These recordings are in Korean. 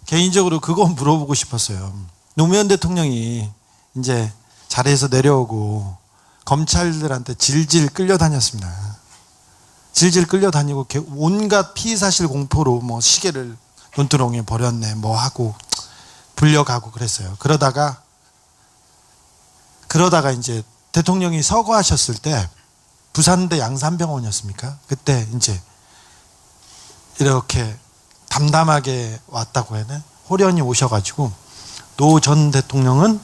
개인적으로 그거 물어보고 싶었어요. 노무현 대통령이 이제 자리에서 내려오고 검찰들한테 질질 끌려다녔습니다. 질질 끌려다니고 온갖 피의사실 공포로 뭐 시계를 논두렁에 버렸네 뭐 하고 불려가고 그랬어요. 그러다가 이제 대통령이 서거하셨을 때 부산대 양산병원이었습니까? 그때 이제 이렇게 담담하게 왔다고 해야 되나? 호련히 오셔가지고 노 전 대통령은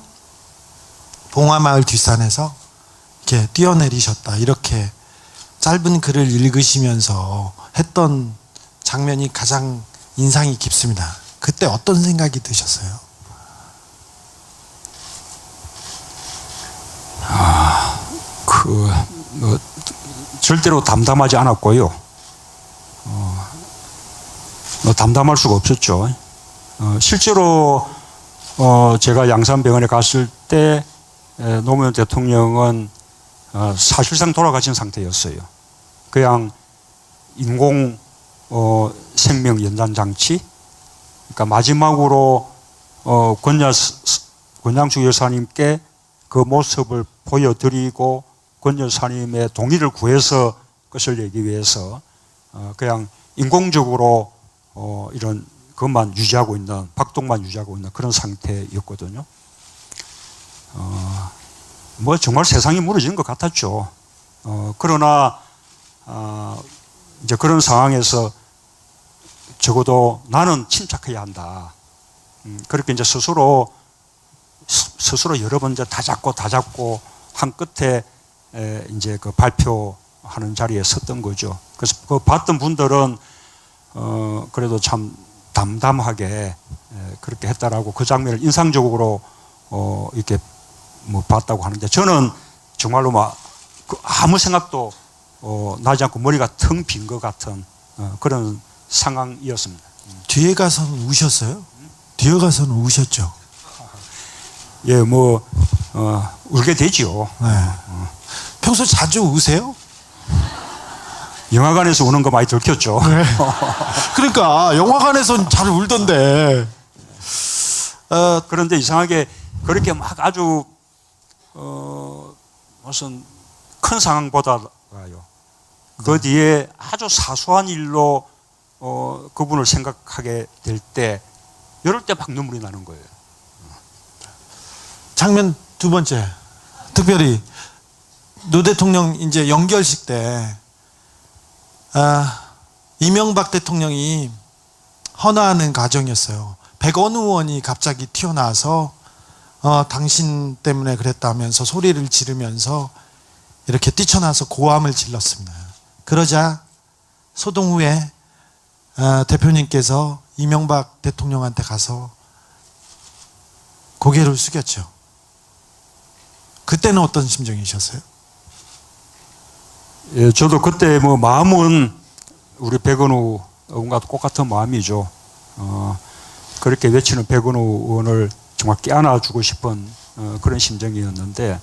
봉화마을 뒷산에서 이렇게 뛰어내리셨다. 이렇게 짧은 글을 읽으시면서 했던 장면이 가장 인상이 깊습니다. 그때 어떤 생각이 드셨어요? 절대로 담담하지 않았고요. 담담할 수가 없었죠. 실제로 제가 양산병원에 갔을 때 노무현 대통령은 사실상 돌아가신 상태였어요. 그냥 인공 생명 연장 장치. 그러니까 마지막으로 권 양숙 여사님께 그 모습을 보여드리고 권 여사님의 동의를 구해서 그것을 내기 위해서 그냥 인공적으로 이런 것만 유지하고 있는, 박동만 유지하고 있는 그런 상태였거든요. 뭐 정말 세상이 무너지는 것 같았죠. 그러나 이제 그런 상황에서 적어도 나는 침착해야 한다. 그렇게 이제 스스로 여러 번 이제 다잡고 한 끝에 이제 그 발표하는 자리에 섰던 거죠. 그래서 그 봤던 분들은 그래도 참 담담하게 그렇게 했다라고 그 장면을 인상적으로 이렇게 뭐 봤다고 하는데, 저는 정말로 막 아무 생각도 나지 않고 머리가 텅 빈 것 같은 그런 상황이었습니다. 뒤에 가서는 우셨어요? 뒤에 가서는 우셨죠? 예, 뭐 울게 되지요. 네. 평소 자주 우세요? 영화관에서 우는 거 많이 들켰죠. 네. 그러니까 영화관에서는 잘 울던데. 그런데 이상하게 그렇게 막 아주 무슨 큰 상황보다요, 그 뒤에 아주 사소한 일로 그분을 생각하게 될 때, 이럴 때 막 눈물이 나는 거예요. 장면 두 번째, 특별히 노 대통령 이제 연결식 때 이명박 대통령이 헌화하는 과정이었어요. 백원우 의원이 갑자기 튀어나와서 당신 때문에 그랬다면서 소리를 지르면서 이렇게 뛰쳐나와서 고함을 질렀습니다. 그러자 소동 후에 대표님께서 이명박 대통령한테 가서 고개를 숙였죠. 그때는 어떤 심정이셨어요? 예, 저도 그때 뭐 마음은 우리 백원우 의원과 똑같은 마음이죠. 그렇게 외치는 백원우 의원을 정말 껴안아주고 싶은 그런 심정이었는데,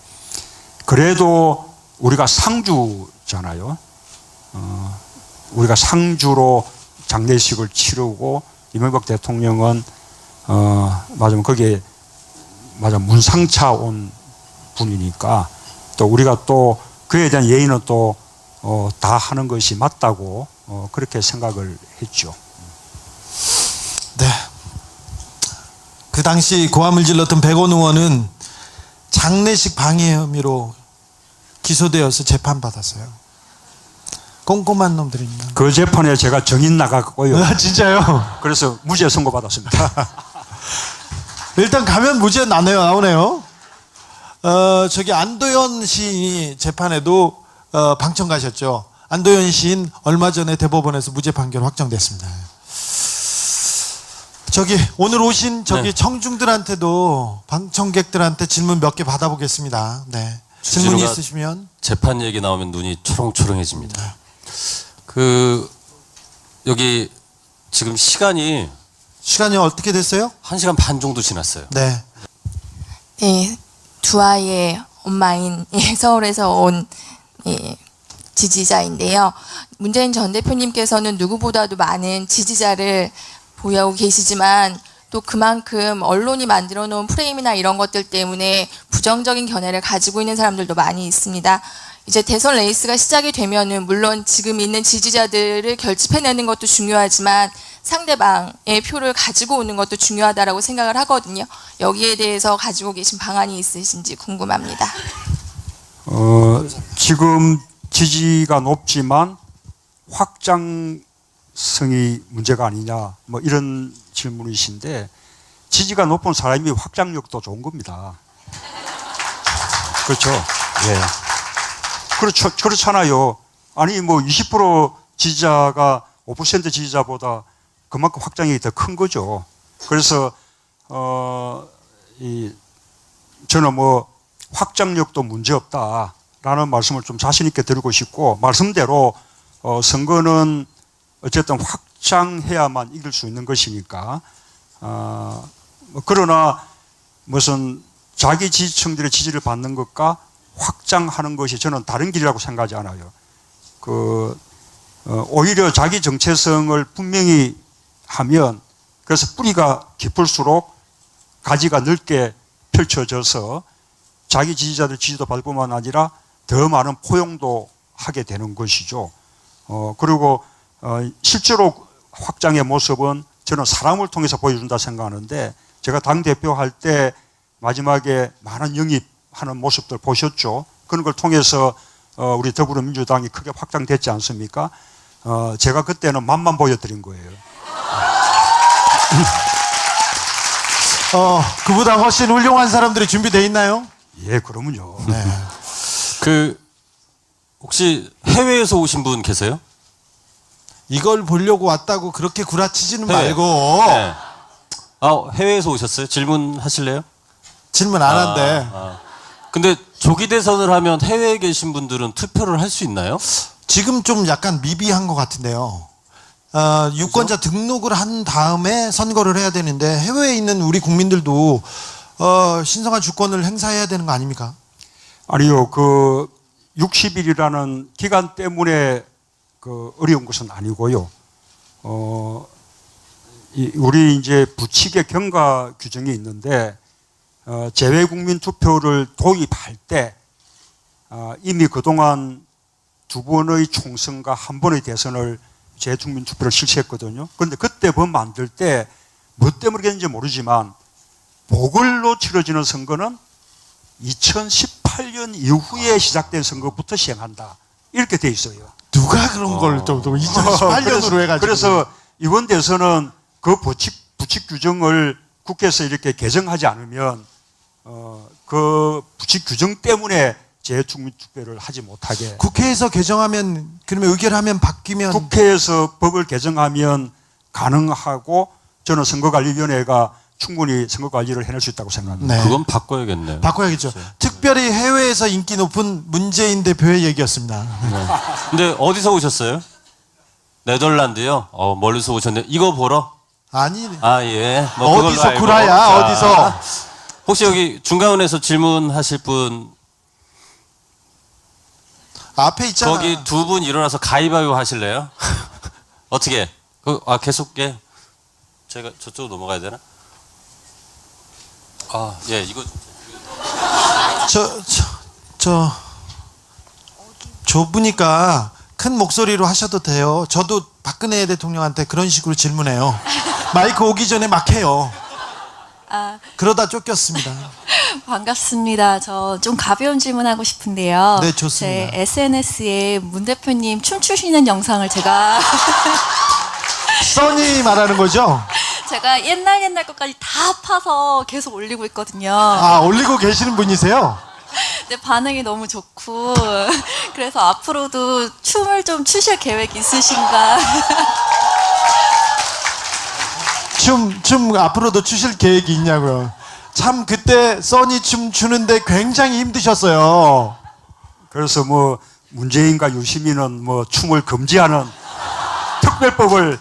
그래도 우리가 상주잖아요. 우리가 상주로 장례식을 치르고 이명박 대통령은 맞으면 거기에 문상차 온 분이니까, 또 우리가 또 그에 대한 예의는 또 다 하는 것이 맞다고 그렇게 생각을 했죠. 네. 그 당시 고함을 질렀던 백원우 의원은 장례식 방해 혐의로 기소되어서 재판받았어요. 꼼꼼한 놈들입니다. 그 재판에 제가 정인 나갔고요. 아, 진짜요? 그래서 무죄 선고받았습니다. 일단 가면 무죄 나오네요. 저기 안도현 시인이 재판에도 방청 가셨죠. 안도현 시인 얼마 전에 대법원에서 무죄 판결 확정됐습니다. 저기 오늘 오신 저기 네. 청중들한테도 방청객들한테 질문 몇 개 받아보겠습니다. 네. 질문 있으시면. 재판 얘기 나오면 눈이 초롱초롱해집니다. 여기 지금 시간이 어떻게 됐어요? 1시간 반 정도 지났어요. 네. 네, 두 아이의 엄마인 서울에서 온 지지자인데요. 문재인 전 대표님께서는 누구보다도 많은 지지자를 보유하고 계시지만 또 그만큼 언론이 만들어 놓은 프레임이나 이런 것들 때문에 부정적인 견해를 가지고 있는 사람들도 많이 있습니다. 이제 대선 레이스가 시작이 되면은 물론 지금 있는 지지자들을 결집해내는 것도 중요하지만 상대방의 표를 가지고 오는 것도 중요하다라고 생각을 하거든요. 여기에 대해서 가지고 계신 방안이 있으신지 궁금합니다. 지금 지지가 높지만 확장성이 문제가 아니냐 뭐 이런 질문이신데 지지가 높은 사람이 확장력도 좋은 겁니다. 그렇죠. 예. 그렇잖아요. 아니 뭐 20% 지지자가 5% 지지자보다 그만큼 확장력이 더 큰 거죠. 그래서 저는 뭐 확장력도 문제 없다라는 말씀을 좀 자신 있게 드리고 싶고 말씀대로 선거는 어쨌든 확장해야만 이길 수 있는 것이니까 그러나 무슨 자기 지지층들의 지지를 받는 것과 확장하는 것이 저는 다른 길이라고 생각하지 않아요. 오히려 자기 정체성을 분명히 하면 그래서 뿌리가 깊을수록 가지가 넓게 펼쳐져서 자기 지지자들 지지도 받을 뿐만 아니라 더 많은 포용도 하게 되는 것이죠. 그리고 실제로 확장의 모습은 저는 사람을 통해서 보여준다 생각하는데 제가 당대표 할 때 마지막에 많은 영입하는 모습들 보셨죠. 그런 걸 통해서 우리 더불어민주당이 크게 확장됐지 않습니까? 제가 그때는 맛만 보여드린 거예요. 그보다 훨씬 훌륭한 사람들이 준비되어 있나요? 예, 그러면요. 네. 혹시 해외에서 오신 분 계세요? 이걸 보려고 왔다고 그렇게 구라치지는 해외. 말고 네. 해외에서 오셨어요? 질문하실래요? 질문 안 한대. 근데 조기 대선을 하면 해외에 계신 분들은 투표를 할 수 있나요? 지금 좀 약간 미비한 것 같은데요. 유권자 등록을 한 다음에 선거를 해야 되는데 해외에 있는 우리 국민들도 신성한 주권을 행사해야 되는 거 아닙니까? 아니요, 60일이라는 기간 때문에 어려운 것은 아니고요. 우리 이제 부칙의 경과 규정이 있는데 재외국민 투표를 도입할 때 이미 그동안 2번의 총선과 1번의 대선을 재외국민 투표를 실시했거든요. 그런데 그때 법 만들 때 뭐 때문에 그랬는지 모르지만 보궐로 치러지는 선거는 2018년 이후에 시작된 선거부터 시행한다. 이렇게 돼 있어요. 누가 그런 걸 또 2018년으로 해가지고. 그래서 이번 대선은 그 부칙 규정을 국회에서 이렇게 개정하지 않으면 그 부칙 규정 때문에 재외국민 투표를 하지 못하게. 국회에서 개정하면 그러면 의결하면 바뀌면 국회에서 법을 개정하면 가능하고 저는 선거관리위원회가 충분히 선거관리를 해낼 수 있다고 생각합니다. 네. 그건 바꿔야겠네요. 바꿔야겠죠. 특별히 해외에서 인기 높은 문재인 대표의 얘기였습니다. 네. 근데 어디서 오셨어요? 네덜란드요? 멀리서 오셨네. 이거 보러? 아니 예. 어디서 구라야 자, 어디서. 혹시 여기 중간원에서 질문하실 분 앞에 있잖아. 거기 두 분 일어나서 가위바위보 하실래요? 어떻게? 계속 제가 저쪽으로 넘어가야 되나? 예, 이거 좁으니까 큰 목소리로 하셔도 돼요. 저도 박근혜 대통령한테 그런 식으로 질문해요. 마이크 오기 전에 막 해요. 그러다 쫓겼습니다. 반갑습니다. 저 좀 가벼운 질문하고 싶은데요. 네, 좋습니다. 제 SNS에 문 대표님 춤추시는 영상을 제가 써니 말하는 거죠? 제가 옛날 것까지 다 파서 계속 올리고 있거든요. 올리고 계시는 분이세요? 근데 반응이 너무 좋고 그래서 앞으로도 춤을 좀 추실 계획 있으신가? 춤 앞으로도 추실 계획이 있냐고요. 참 그때 써니 춤 추는데 굉장히 힘드셨어요. 그래서 뭐 문재인과 유시민은 뭐 춤을 금지하는 특별법을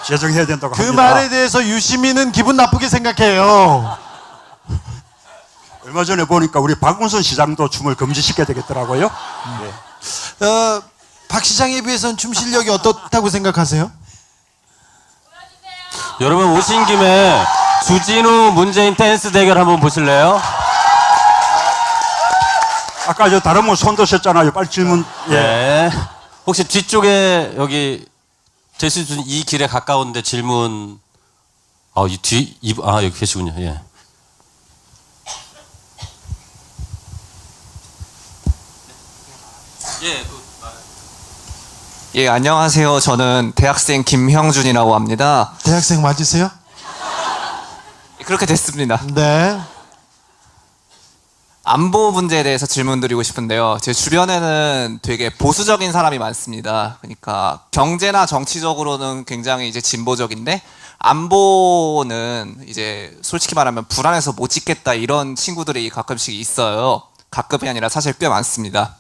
제정해야 된다고 그 합니다. 말에 대해서 유시민은 기분 나쁘게 생각해요. 얼마 전에 보니까 우리 박문선 시장도 춤을 금지시켜야 되겠더라고요. 박 시장에 비해서는 춤 실력이 어떻다고 생각하세요? 여러분 오신 김에 주진우 문재인 댄스 대결 한번 보실래요? 아까 저 다른 분 손 드셨잖아요. 빨리 질문. 예. 네. 혹시 뒤쪽에 여기 제수준 이 길에 가까운데 질문 여기 계시군요. 예. 예, 안녕하세요. 저는 대학생 김형준이라고 합니다. 대학생 맞으세요? 그렇게 됐습니다. 네. 안보 문제에 대해서 질문드리고 싶은데요. 제 주변에는 되게 보수적인 사람이 많습니다. 그러니까 경제나 정치적으로는 굉장히 이제 진보적인데 안보는 이제 솔직히 말하면 불안해서 못 짓겠다 이런 친구들이 가끔씩 있어요. 가끔이 아니라 사실 꽤 많습니다.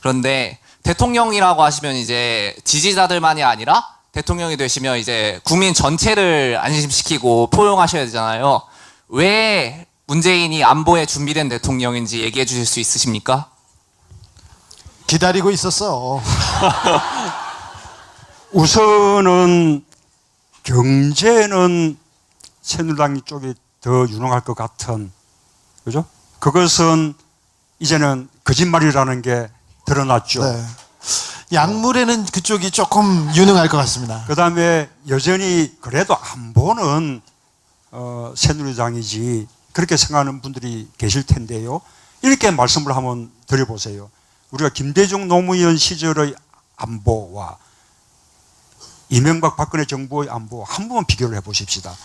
그런데 대통령이라고 하시면 이제 지지자들만이 아니라 대통령이 되시면 이제 국민 전체를 안심시키고 포용하셔야 되잖아요. 왜 문재인이 안보에 준비된 대통령인지 얘기해 주실 수 있으십니까? 기다리고 있었어. 우선은 경제는 새누리당 쪽이 더 유능할 것 같은, 그죠? 그것은 이제는 거짓말이라는 게 드러났죠. 네. 약물에는 그쪽이 조금 유능할 것 같습니다. 그 다음에 여전히 그래도 안보는 새누리당이지 그렇게 생각하는 분들이 계실 텐데요. 이렇게 말씀을 한번 드려보세요. 우리가 김대중 노무현 시절의 안보와 이명박 박근혜 정부의 안보 한 번만 비교를 해보십시다.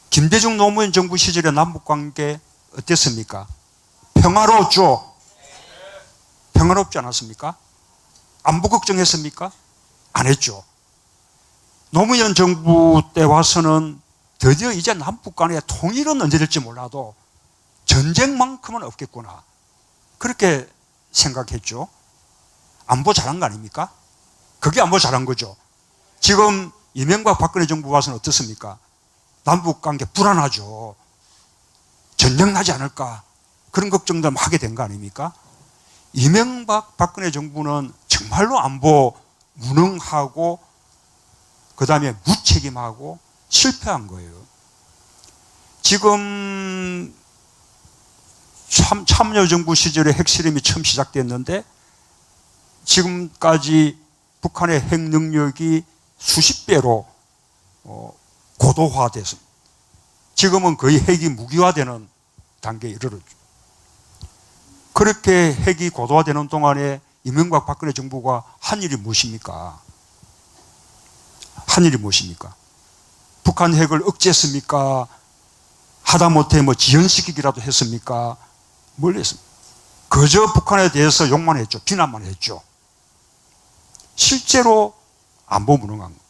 김대중 노무현 정부 시절의 남북관계 어땠습니까? 평화로웠죠? 평화롭지 않았습니까? 안보 걱정했습니까? 안 했죠. 노무현 정부 때 와서는 드디어 이제 남북 간의 통일은 언제 될지 몰라도 전쟁만큼은 없겠구나. 그렇게 생각했죠. 안보 잘한 거 아닙니까? 그게 안보 잘한 거죠. 지금 이명박 박근혜 정부 와서는 어떻습니까? 남북 관계 불안하죠. 전쟁 나지 않을까? 그런 걱정들 하게 된 거 아닙니까? 이명박 박근혜 정부는 정말로 안보 무능하고 그 다음에 무책임하고 실패한 거예요. 지금 참여정부 시절에 핵실험이 처음 시작됐는데 지금까지 북한의 핵 능력이 수십 배로 고도화됐습니다. 지금은 거의 핵이 무기화되는 단계에 이르렀죠. 그렇게 핵이 고도화되는 동안에 이명박 박근혜 정부가 한 일이 무엇입니까? 한 일이 무엇입니까? 북한 핵을 억제했습니까? 하다못해 지연시키기라도 했습니까? 뭘 했습니까? 그저 북한에 대해서 욕만 했죠. 비난만 했죠. 실제로 안보 무능한 거.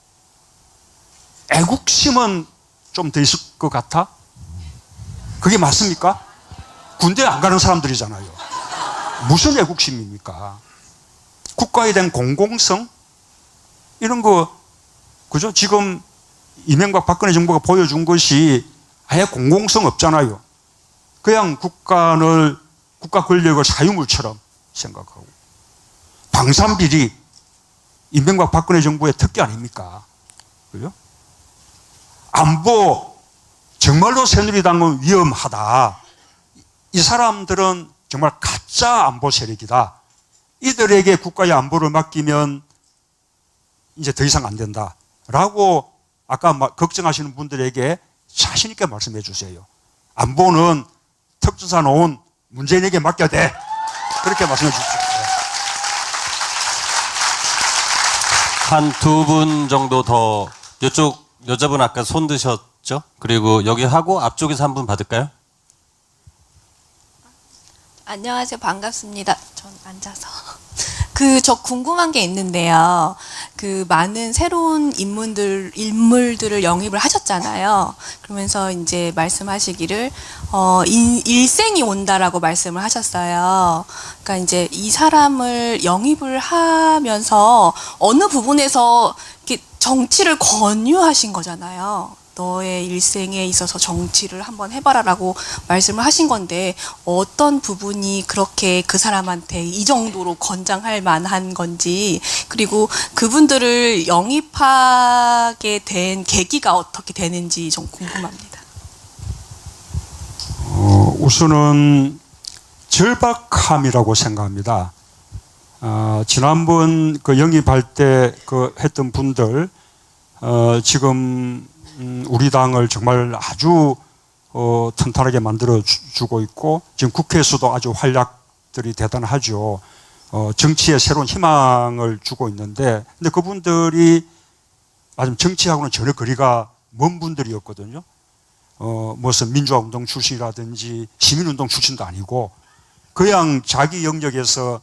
애국심은 좀 더 있을 것 같아? 그게 맞습니까? 군대 안 가는 사람들이잖아요. 무슨 애국심입니까? 국가에 대한 공공성? 이런 거, 그죠? 지금 이명박 박근혜 정부가 보여준 것이 아예 공공성 없잖아요. 그냥 국가 권력을 사유물처럼 생각하고. 방산비리, 이명박 박근혜 정부의 특기 아닙니까? 그죠? 안보, 정말로 새누리당은 위험하다. 이 사람들은 정말 가짜 안보 세력이다. 이들에게 국가의 안보를 맡기면 이제 더 이상 안 된다. 라고 아까 걱정하시는 분들에게 자신 있게 말씀해 주세요. 안보는 특전사 놓은 문재인에게 맡겨야 돼. 그렇게 말씀해 주십시오. 한 두 분 정도 더 이쪽 여자분 아까 손 드셨죠? 그리고 여기 하고 앞쪽에서 한 분 받을까요? 안녕하세요. 반갑습니다. 전 앉아서. 저 궁금한 게 있는데요. 많은 새로운 인물들을 영입을 하셨잖아요. 그러면서 이제 말씀하시기를, 일생이 온다라고 말씀을 하셨어요. 그러니까 이제 이 사람을 영입을 하면서 어느 부분에서 이렇게 정치를 권유하신 거잖아요. 너의 일생에 있어서 정치를 한번 해봐라라고 말씀을 하신 건데 어떤 부분이 그렇게 그 사람한테 이 정도로 권장할 만한 건지 그리고 그분들을 영입하게 된 계기가 어떻게 되는지 좀 궁금합니다. 우선은 절박함이라고 생각합니다. 지난번 그 영입할 때 그 했던 분들 지금 우리 당을 정말 아주 튼튼하게 만들어 주고 있고 지금 국회에서도 아주 활약들이 대단하죠. 정치에 새로운 희망을 주고 있는데 근데 그분들이 아주 정치하고는 전혀 거리가 먼 분들이었거든요. 무슨 민주화운동 출신이라든지 시민운동 출신도 아니고 그냥 자기 영역에서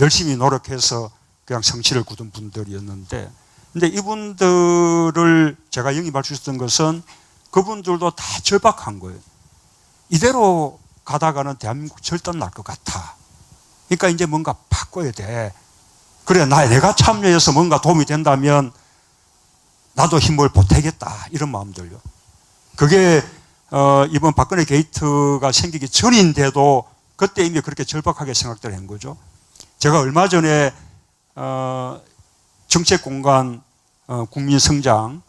열심히 노력해서 그냥 성취를 거둔 분들이었는데 근데 이분들을 제가 영입할 수 있었던 것은 그분들도 다 절박한 거예요. 이대로 가다가는 대한민국 절단날 것 같아. 그러니까 이제 뭔가 바꿔야 돼. 그래, 내가 참여해서 뭔가 도움이 된다면 나도 힘을 보태겠다. 이런 마음들요. 그게 이번 박근혜 게이트가 생기기 전인데도 그때 이미 그렇게 절박하게 생각들 한 거죠. 제가 얼마 전에 정책공간 국민성장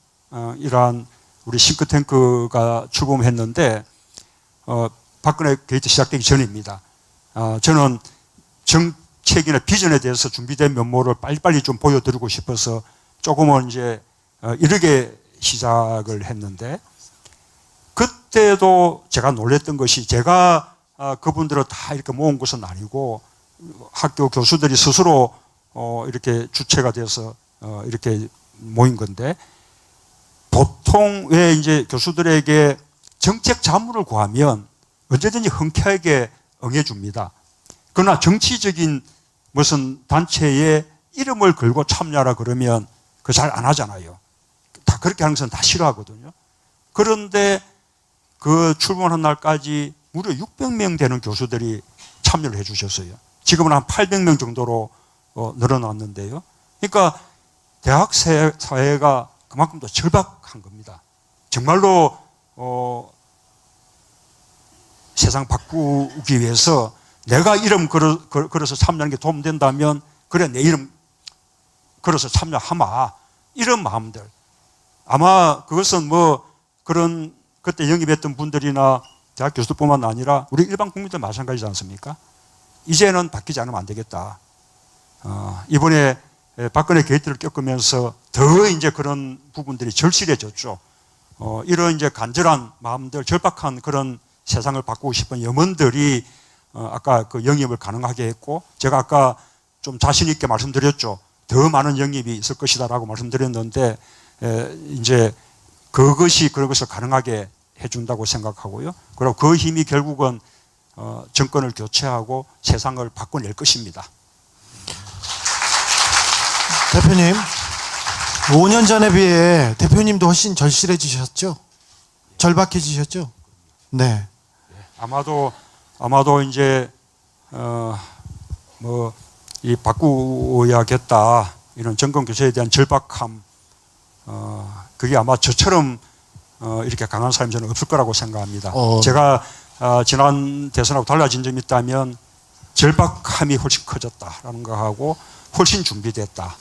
이러한 우리 싱크탱크가 출범했는데 박근혜 게이트 시작되기 전입니다. 저는 정책이나 비전에 대해서 준비된 면모를 빨리빨리 좀 보여드리고 싶어서 조금은 이제 이르게 시작을 했는데 그때도 제가 놀랬던 것이 제가 그분들을 다 이렇게 모은 것은 아니고 학교 교수들이 스스로 이렇게 주체가 돼서 이렇게 모인 건데 보통 왜 이제 교수들에게 정책 자문을 구하면 언제든지 흔쾌하게 응해줍니다. 그러나 정치적인 무슨 단체에 이름을 걸고 참여하라 그러면 그 잘 안 하잖아요. 다 그렇게 하는 것은 다 싫어하거든요. 그런데 그 출범한 날까지 무려 600명 되는 교수들이 참여를 해 주셨어요. 지금은 한 800명 정도로 늘어났는데요. 그러니까 대학 사회가 그만큼 더 절박한 겁니다. 정말로 세상 바꾸기 위해서 내가 이름 걸어서 참여하는 게 도움된다면 그래 내 이름 걸어서 참여하마 이런 마음들. 아마 그것은 뭐 그런 그때 영입했던 분들이나 대학 교수뿐만 아니라 우리 일반 국민들 마찬가지지 않습니까? 이제는 바뀌지 않으면 안 되겠다. 이번에 박근혜 게이트를 겪으면서 더 이제 그런 부분들이 절실해졌죠. 이런 이제 간절한 마음들, 절박한 그런 세상을 바꾸고 싶은 염원들이 아까 그 영입을 가능하게 했고 제가 아까 좀 자신 있게 말씀드렸죠. 더 많은 영입이 있을 것이다라고 말씀드렸는데 이제 그것이 그런 것을 가능하게 해준다고 생각하고요. 그리고 그 힘이 결국은 정권을 교체하고 세상을 바꿔낼 것입니다. 대표님, 5년 전에 비해 대표님도 훨씬 절실해지셨죠? 절박해지셨죠? 네. 아마도 이제 뭐 이 바꾸어야겠다 이런 정권 교체에 대한 절박함 그게 아마 저처럼 이렇게 강한 사람이 저는 없을 거라고 생각합니다. 제가 지난 대선하고 달라진 점이 있다면 절박함이 훨씬 커졌다라는 거하고 훨씬 준비됐다.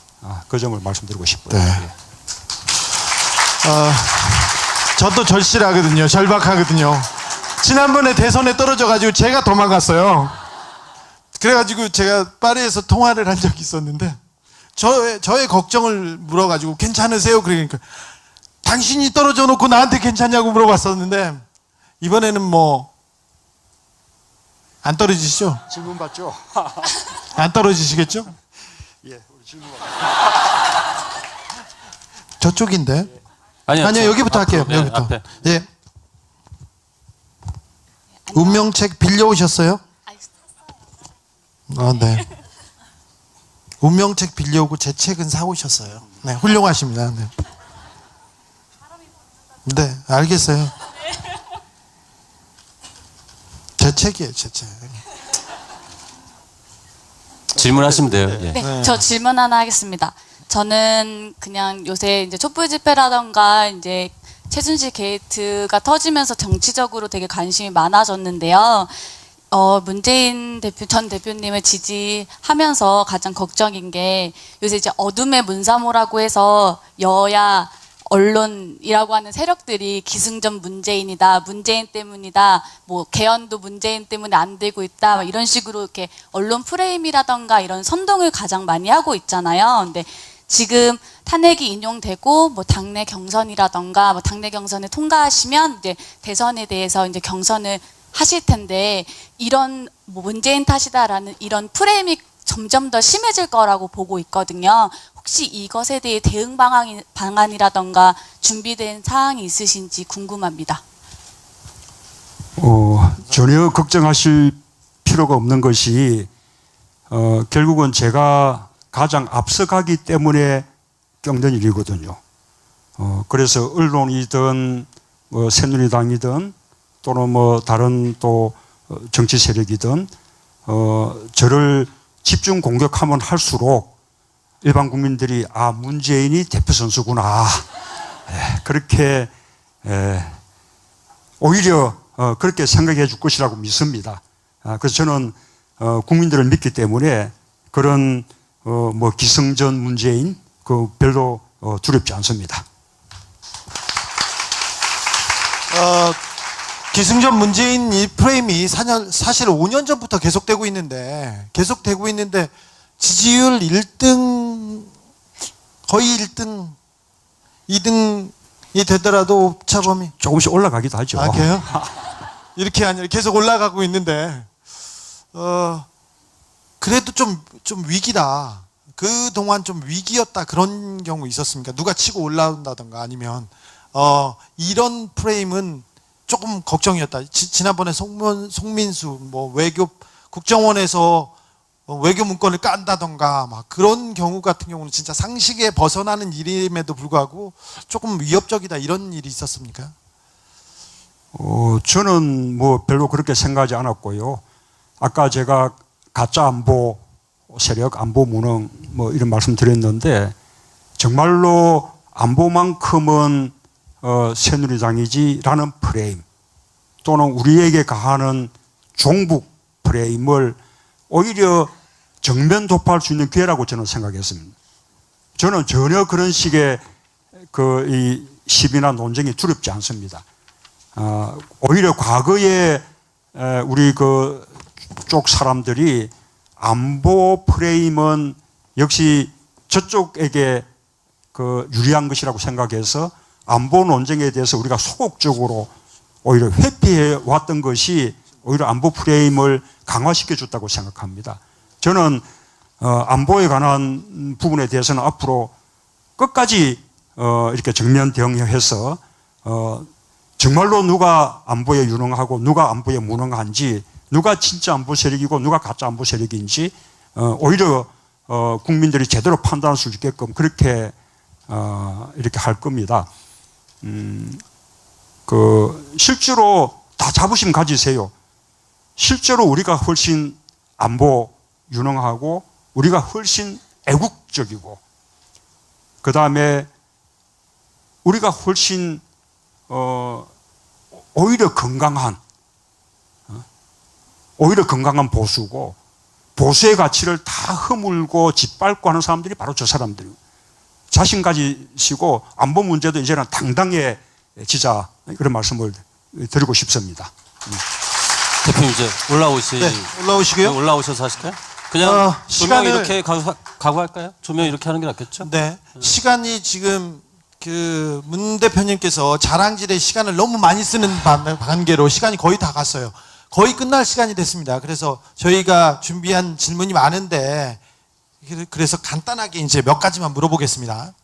그 점을 말씀드리고 싶어요. 네. 예. 저도 절실하거든요. 절박하거든요. 지난번에 대선에 떨어져가지고 제가 도망갔어요. 그래가지고 제가 파리에서 통화를 한 적이 있었는데 저의 걱정을 물어가지고 괜찮으세요? 그러니까 당신이 떨어져 놓고 나한테 괜찮냐고 물어봤었는데 이번에는 뭐 안 떨어지시죠? 질문 받죠? 안 떨어지시겠죠? 예, 우리 질문 저쪽인데. 아니요, 여기부터 할게요. 네, 여기부터. 앞에. 예. 운명책 빌려오셨어요? 네. 운명책 빌려오고 제 책은 사오셨어요. 네, 훌륭하십니다. 네. 네, 알겠어요. 제 책이에요, 제 책. 질문하시면 돼요. 예. 네, 저 질문 하나 하겠습니다. 저는 그냥 요새 이제 촛불 집회라던가 이제 최순실 게이트가 터지면서 정치적으로 되게 관심이 많아졌는데요. 문재인 전 대표님을 지지하면서 가장 걱정인 게 요새 이제 어둠의 문사모라고 해서 여야 언론이라고 하는 세력들이 기승전 문재인이다, 문재인 때문이다, 뭐 개헌도 문재인 때문에 안 되고 있다, 막 이런 식으로 이렇게 언론 프레임이라던가 이런 선동을 가장 많이 하고 있잖아요. 근데 지금 탄핵이 인용되고 뭐 당내 경선이라던가 뭐 당내 경선을 통과하시면 이제 대선에 대해서 이제 경선을 하실 텐데 이런 뭐 문재인 탓이다라는 이런 프레임이 점점 더 심해질 거라고 보고 있거든요. 혹시 이것에 대해 대응 방안이라던가 준비된 사항이 있으신지 궁금합니다. 전혀 걱정하실 필요가 없는 것이 결국은 제가 가장 앞서가기 때문에 겪는 일이거든요. 그래서 언론이든 뭐 새누리당이든 또는 뭐 다른 또 정치 세력이든 저를 집중 공격하면 할수록 일반 국민들이 문재인이 대표 선수구나 그렇게 오히려 그렇게 생각해 줄 것이라고 믿습니다. 그래서 저는 국민들을 믿기 때문에 그런 뭐 기승전 문재인 별로 두렵지 않습니다. 기승전 문재인 이 프레임이 사실 5년 전부터 계속되고 있는데 지지율 1등 거의 1등 2등이 되더라도 오차범위 조금씩 올라가기도 하죠. 그래요? 이렇게 아니라 계속 올라가고 있는데 그래도 좀 위기다. 그동안 좀 위기였다 그런 경우 있었습니까? 누가 치고 올라온다던가 아니면 이런 프레임은 조금 걱정이었다. 지난번에 송민수 뭐 국정원에서 외교 문건을 깐다던가 막 그런 경우 같은 경우는 진짜 상식에 벗어나는 일임에도 불구하고 조금 위협적이다 이런 일이 있었습니까? 저는 뭐 별로 그렇게 생각하지 않았고요. 아까 제가 가짜 안보 세력, 안보 무능 뭐 이런 말씀 드렸는데 정말로 안보만큼은 새누리당이지라는 프레임 또는 우리에게 가하는 종북 프레임을 오히려 정면 돌파할 수 있는 기회라고 저는 생각했습니다. 저는 전혀 그런 식의 이 시비나 논쟁이 두렵지 않습니다. 오히려 과거에 우리 쪽 사람들이 안보 프레임은 역시 저쪽에게 유리한 것이라고 생각해서 안보 논쟁에 대해서 우리가 소극적으로 오히려 회피해 왔던 것이 오히려 안보 프레임을 강화시켜 줬다고 생각합니다. 저는 안보에 관한 부분에 대해서는 앞으로 끝까지 이렇게 정면 대응해서 정말로 누가 안보에 유능하고 누가 안보에 무능한지 누가 진짜 안보 세력이고 누가 가짜 안보 세력인지 오히려 국민들이 제대로 판단할 수 있게끔 그렇게 이렇게 할 겁니다. 실제로 다 자부심 가지세요. 실제로 우리가 훨씬 안보 유능하고 우리가 훨씬 애국적이고 그 다음에 우리가 훨씬 오히려 건강한 보수고 보수의 가치를 다 허물고 짓밟고 하는 사람들이 바로 저 사람들이에요. 자신 가지시고 안보 문제도 이제는 당당히 지자 그런 말씀을 드리고 싶습니다. 대표님 이제 올라오시고요. 올라오셔서 하실까요? 그냥 조명 시간을- 이렇게 가고 할까요? 조명 이렇게 하는 게 낫겠죠? 네. 시간이 지금 문 대표님께서 자랑질에 시간을 너무 많이 쓰는 관계로 시간이 거의 다 갔어요. 거의 끝날 시간이 됐습니다. 그래서 저희가 준비한 질문이 많은데 그래서 간단하게 이제 몇 가지만 물어보겠습니다.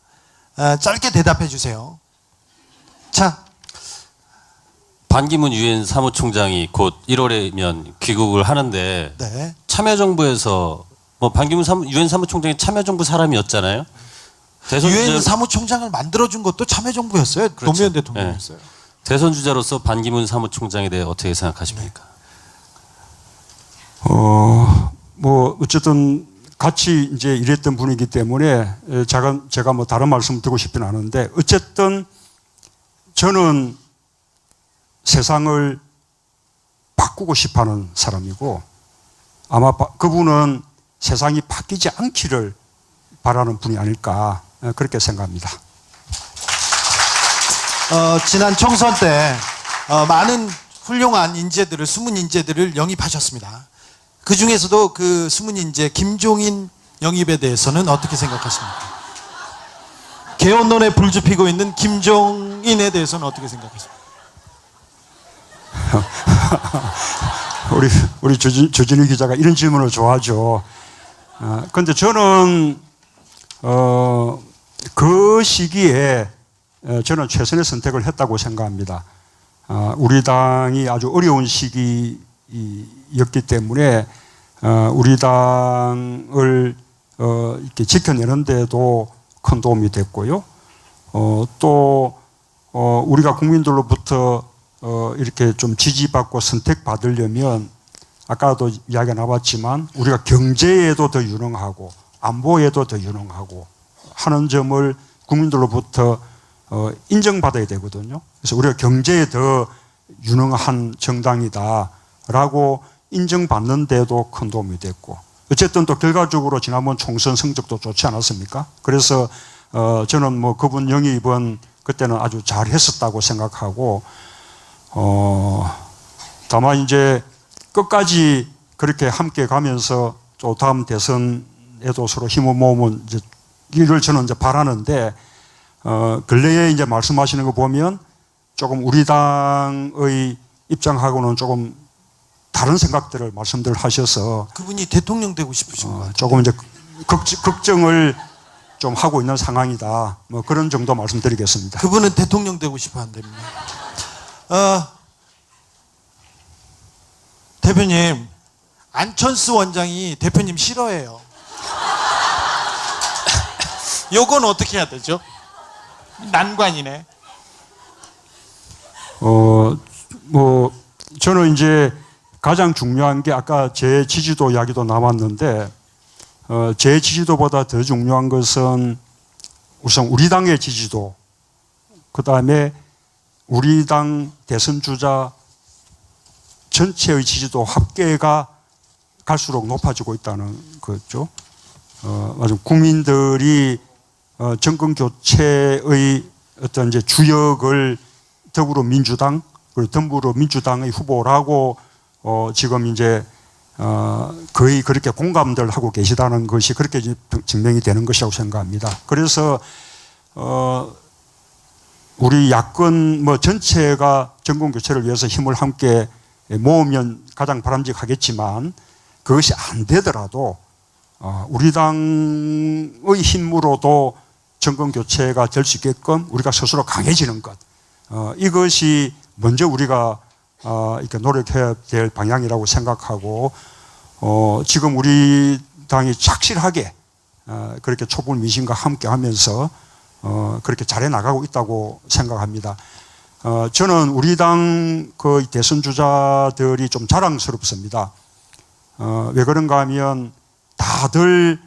짧게 대답해 주세요. 자, 반기문 유엔 사무총장이 곧 1월에면 귀국을 하는데 네. 참여정부에서 뭐 반기문 유엔 사무총장이 참여정부 사람이었잖아요. 유엔 사무총장을 만들어준 것도 참여정부였어요. 그렇죠. 노무현 대통령이었어요. 대선 주자로서 반기문 사무총장에 대해 어떻게 생각하십니까? 뭐 어쨌든 같이 이제 일했던 분이기 때문에 제가 뭐 다른 말씀 드리고 싶지는 않은데 어쨌든 저는 세상을 바꾸고 싶어하는 사람이고 아마 그분은 세상이 바뀌지 않기를 바라는 분이 아닐까 그렇게 생각합니다. 지난 총선 때 많은 훌륭한 인재들을, 숨은 인재들을 영입하셨습니다. 그 중에서도 그 숨은 인재 김종인 영입에 대해서는 어떻게 생각하십니까? 개헌론에 불주 피고 있는 김종인에 대해서는 어떻게 생각하십니까? 우리 조진희 기자가 이런 질문을 좋아하죠. 그런데 저는 그 시기에 저는 최선의 선택을 했다고 생각합니다. 우리 당이 아주 어려운 시기였기 때문에 우리 당을 이렇게 지켜내는데도 큰 도움이 됐고요. 또 우리가 국민들로부터 이렇게 좀 지지받고 선택받으려면 아까도 이야기가 나왔지만 우리가 경제에도 더 유능하고 안보에도 더 유능하고 하는 점을 국민들로부터 인정받아야 되거든요. 그래서 우리가 경제에 더 유능한 정당이다라고 인정받는데도 큰 도움이 됐고 어쨌든 또 결과적으로 지난번 총선 성적도 좋지 않았습니까? 그래서 저는 뭐 그분 영입은 그때는 아주 잘했었다고 생각하고 다만 이제 끝까지 그렇게 함께 가면서 또 다음 대선에도 서로 힘을 모으면 이제 이를 저는 이제 바라는데 근래에 이제 말씀하시는 거 보면 조금 우리 당의 입장하고는 조금 다른 생각들을 말씀들 하셔서 그분이 대통령 되고 싶으신 것 같아요. 조금 이제 걱정을 좀 하고 있는 상황이다. 뭐 그런 정도 말씀드리겠습니다. 그분은 대통령 되고 싶어 한답니다. 대표님, 안철수 원장이 대표님 싫어해요. 요건 어떻게 해야 되죠? 난관이네. 뭐 저는 이제 가장 중요한 게 아까 제 지지도 이야기도 나왔는데 제 지지도보다 더 중요한 것은 우선 우리 당의 지지도, 그 다음에 우리 당 대선 주자 전체의 지지도 합계가 갈수록 높아지고 있다는 거죠. 아주 국민들이 정권 교체의 어떤 이제 주역을 더불어민주당 그리고 더불어민주당의 후보라고 지금 이제 거의 그렇게 공감들 하고 계시다는 것이 그렇게 증명이 되는 것이라고 생각합니다. 그래서 우리 야권 뭐 전체가 정권 교체를 위해서 힘을 함께 모으면 가장 바람직하겠지만 그것이 안 되더라도 우리 당의 힘으로도 정권 교체가 될 수 있게끔 우리가 스스로 강해지는 것, 이것이 먼저 우리가 이렇게 노력해야 될 방향이라고 생각하고 지금 우리 당이 착실하게 그렇게 촛불 민심과 함께 하면서 그렇게 잘해 나가고 있다고 생각합니다. 저는 우리 당 그 대선 주자들이 좀 자랑스럽습니다. 왜 그런가 하면 다들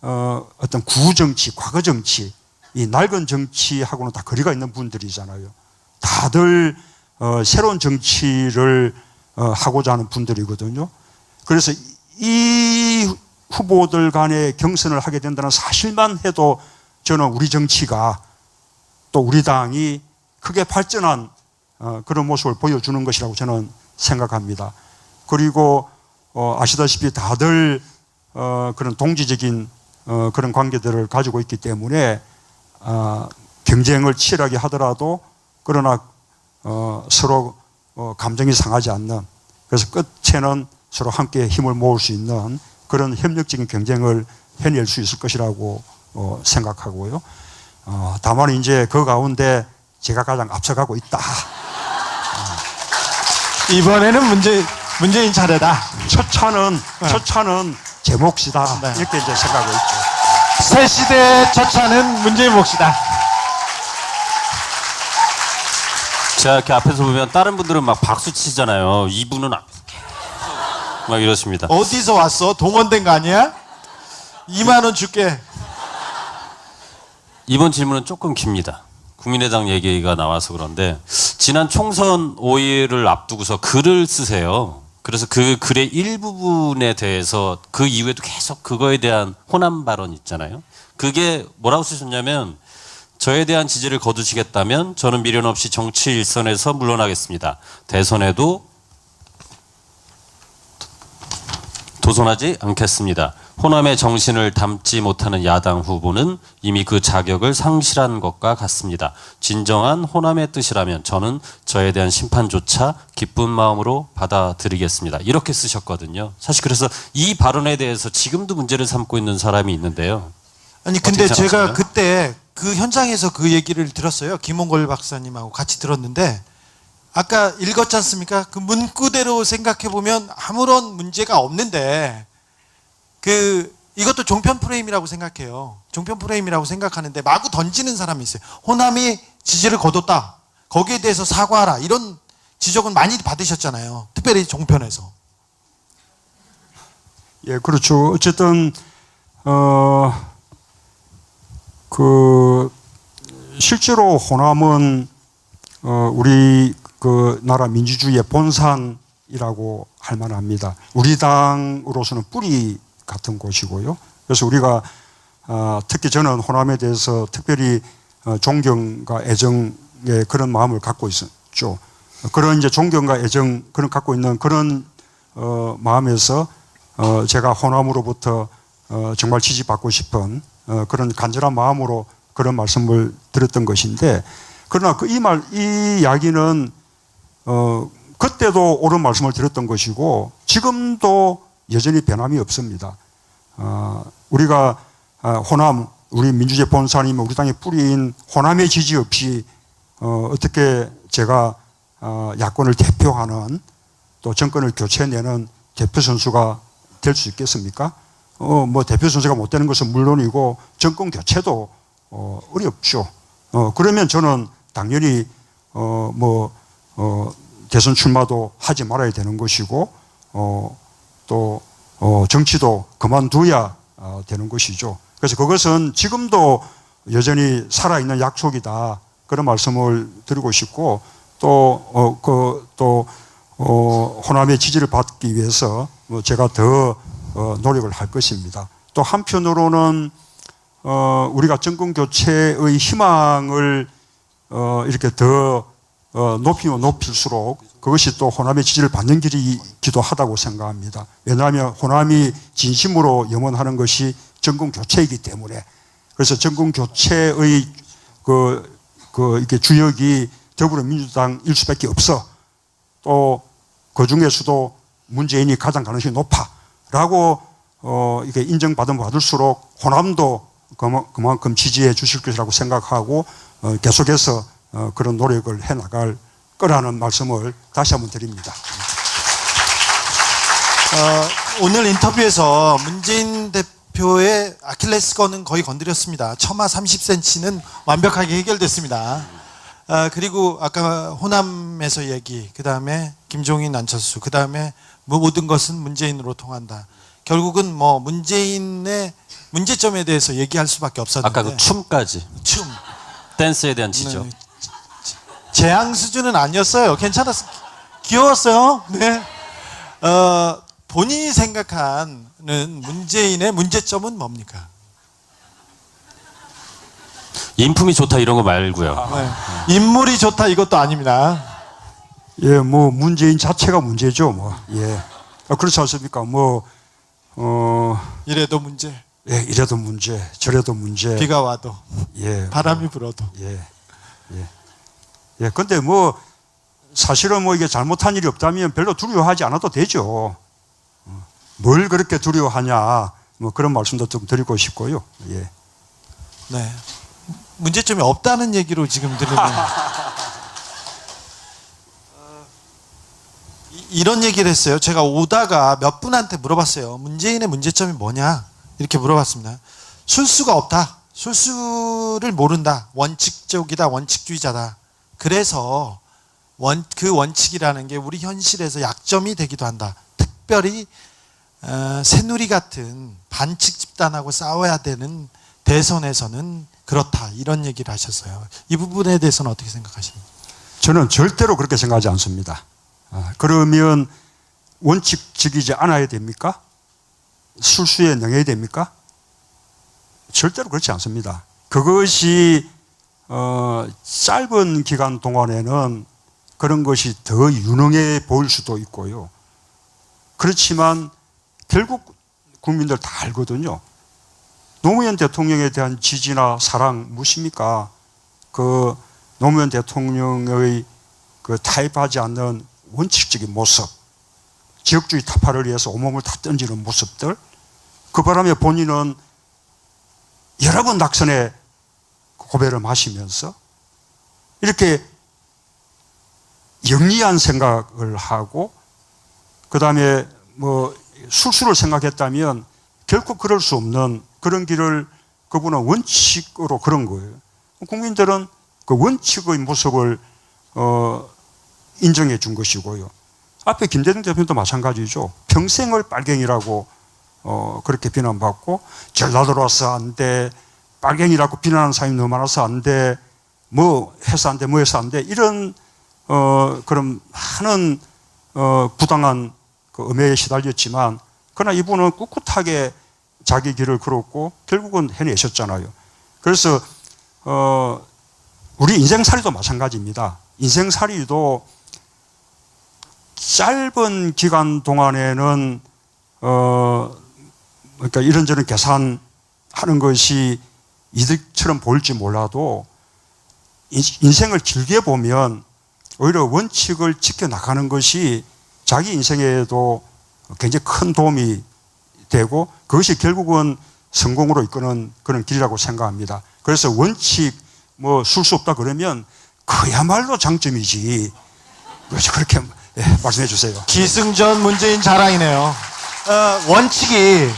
어떤 구정치, 과거 정치, 이 낡은 정치하고는 다 거리가 있는 분들이잖아요. 다들 새로운 정치를 하고자 하는 분들이거든요. 그래서 이 후보들 간의 경선을 하게 된다는 사실만 해도 저는 우리 정치가 또 우리 당이 크게 발전한 그런 모습을 보여주는 것이라고 저는 생각합니다. 그리고 아시다시피 다들 그런 동지적인 그런 관계들을 가지고 있기 때문에 경쟁을 치열하게 하더라도 그러나 서로 감정이 상하지 않는, 그래서 끝에는 서로 함께 힘을 모을 수 있는 그런 협력적인 경쟁을 해낼 수 있을 것이라고 생각하고요. 다만 이제 그 가운데 제가 가장 앞서가고 있다. 이번에는 문재인 차례다. 첫 차는 제 몫이다. 네. 이렇게 이제 생각하고 있죠. 새 시대의 첫 차는 문재인 몫이다. 제가 이렇게 앞에서 보면 다른 분들은 막 박수 치잖아요. 이분은 막 이러십니다. 어디서 왔어? 동원된 거 아니야? 2만 원 줄게. 이번 질문은 조금 깁니다. 국민의당 얘기가 나와서 그런데 지난 총선 5일을 앞두고서 글을 쓰세요. 그래서 그 글의 일부분에 대해서 그 이후에도 계속 그거에 대한 호남 발언 있잖아요. 그게 뭐라고 쓰셨냐면 저에 대한 지지를 거두시겠다면 저는 미련 없이 정치 일선에서 물러나겠습니다. 대선에도 도전하지 않겠습니다. 호남의 정신을 담지 못하는 야당 후보는 이미 그 자격을 상실한 것과 같습니다. 진정한 호남의 뜻이라면 저는 저에 대한 심판조차 기쁜 마음으로 받아들이겠습니다. 이렇게 쓰셨거든요. 사실 그래서 이 발언에 대해서 지금도 문제를 삼고 있는 사람이 있는데요. 아니 근데 어떻게 제가 생각하세요? 그때 그 현장에서 그 얘기를 들었어요. 김홍걸 박사님하고 같이 들었는데 아까 읽었지 않습니까? 그 문구대로 생각해 보면 아무런 문제가 없는데 이것도 종편 프레임이라고 생각해요. 종편 프레임이라고 생각하는데 마구 던지는 사람이 있어요. 호남이 지지를 거뒀다. 거기에 대해서 사과하라. 이런 지적은 많이 받으셨잖아요. 특별히 종편에서. 예, 그렇죠. 어쨌든 실제로 호남은 우리 그 나라 민주주의의 본산이라고 할 만합니다. 우리 당으로서는 뿌리 같은 곳이고요. 그래서 우리가 특히 저는 호남에 대해서 특별히 존경과 애정의 그런 마음을 갖고 있었죠. 그런 이제 존경과 애정 그런 갖고 있는 그런 마음에서 제가 호남으로부터 정말 지지받고 싶은 그런 간절한 마음으로 그런 말씀을 드렸던 것인데, 그러나 이 이야기는 그때도 옳은 말씀을 드렸던 것이고 지금도 여전히 변함이 없습니다. 우리가 호남, 우리 민주주의 본산이면 우리 당의 뿌리인 호남의 지지 없이 어떻게 제가 야권을 대표하는 또 정권을 교체내는 대표 선수가 될 수 있겠습니까? 뭐 대표 선수가 못 되는 것은 물론이고 정권 교체도 어렵죠. 그러면 저는 당연히 대선 출마도 하지 말아야 되는 것이고 또 정치도 그만둬야 되는 것이죠. 그래서 그것은 지금도 여전히 살아있는 약속이다. 그런 말씀을 드리고 싶고 또 호남의 지지를 받기 위해서 제가 더 노력을 할 것입니다. 또 한편으로는 우리가 정권 교체의 희망을 이렇게 더 높이면 높일수록 그것이 또 호남의 지지를 받는 길이기도 하다고 생각합니다. 왜냐하면 호남이 진심으로 염원하는 것이 정권 교체이기 때문에. 그래서 정권 교체의 이렇게 주역이 더불어민주당일 수밖에 없어. 또 그 중에서도 문재인이 가장 가능성이 높아라고 이렇게 받을수록 호남도 그만큼 지지해 주실 것이라고 생각하고 계속해서 그런 노력을 해 나갈 거라는 말씀을 다시 한번 드립니다. 오늘 인터뷰에서 문재인 대표의 아킬레스건은 거의 건드렸습니다. 처마 30cm는 완벽하게 해결됐습니다. 그리고 아까 호남에서 얘기, 그 다음에 김종인, 안철수, 그 다음에 모든 것은 문재인으로 통한다. 결국은 문재인의 문제점에 대해서 얘기할 수밖에 없었는데. 아까 그 춤까지. 춤. 댄스에 대한 지적. 네. 재앙 수준은 아니었어요. 괜찮았어요. 귀여웠어요. 네. 본인이 생각하는 문재인의 문제점은 뭡니까? 인품이 좋다 이런 거 말고요. 네. 인물이 좋다 이것도 아닙니다. 예, 문재인 자체가 문제죠, 예. 그렇지 않습니까? 이래도 문제. 예, 이래도 문제, 저래도 문제. 비가 와도. 예. 바람이 불어도. 예. 근데 사실은 이게 잘못한 일이 없다면 별로 두려워하지 않아도 되죠. 뭘 그렇게 두려워하냐, 그런 말씀도 좀 드리고 싶고요. 예. 네. 문제점이 없다는 얘기로 지금 들으면. 이런 얘기를 했어요. 제가 오다가 몇 분한테 물어봤어요. 문재인의 문제점이 뭐냐? 이렇게 물어봤습니다. 술수가 없다. 술수를 모른다. 원칙적이다. 원칙주의자다. 그래서 그 원칙이라는 게 우리 현실에서 약점이 되기도 한다. 특별히 새누리 같은 반칙 집단하고 싸워야 되는 대선에서는 그렇다 이런 얘기를 하셨어요. 이 부분에 대해서는 어떻게 생각하십니까? 저는 절대로 그렇게 생각하지 않습니다. 그러면 원칙적이지 않아야 됩니까? 술수에 능해야 됩니까? 절대로 그렇지 않습니다. 그것이 짧은 기간 동안에는 그런 것이 더 유능해 보일 수도 있고요. 그렇지만 결국 국민들 다 알거든요. 노무현 대통령에 대한 지지나 사랑 무엇입니까? 그 노무현 대통령의 그 타협하지 않는 원칙적인 모습, 지역주의 타파를 위해서 온몸을 다 던지는 모습들, 그 바람에 본인은 여러 번 낙선에 고배를 마시면서 이렇게 영리한 생각을 하고, 그 다음에 뭐 술수를 생각했다면 결코 그럴 수 없는 그런 길을 그분은 원칙으로 그런 거예요. 국민들은 그 원칙의 모습을 인정해 준 것이고요. 앞에 김대중 대표도 마찬가지죠. 평생을 빨갱이라고 그렇게 비난받고, 전라도로 와서 안 돼, 빨갱이라고 비난하는 사람이 너무 많아서 안 돼, 뭐 해서 안 돼, 뭐 해서 안 돼, 이런 그런 많은 부당한 그 음해에 시달렸지만, 그러나 이분은 꿋꿋하게 자기 길을 걸었고 결국은 해내셨잖아요. 그래서 우리 인생살이도 마찬가지입니다. 인생살이도 짧은 기간 동안에는 그러니까 이런저런 계산하는 것이 이득처럼 보일지 몰라도 인생을 길게 보면 오히려 원칙을 지켜나가는 것이 자기 인생에도 굉장히 큰 도움이 되고, 그것이 결국은 성공으로 이끄는 그런 길이라고 생각합니다. 그래서 원칙 뭐 쓸 수 없다 그러면 그야말로 장점이지. 그렇게 말씀해 주세요. 기승전 문재인 자랑이네요. 원칙이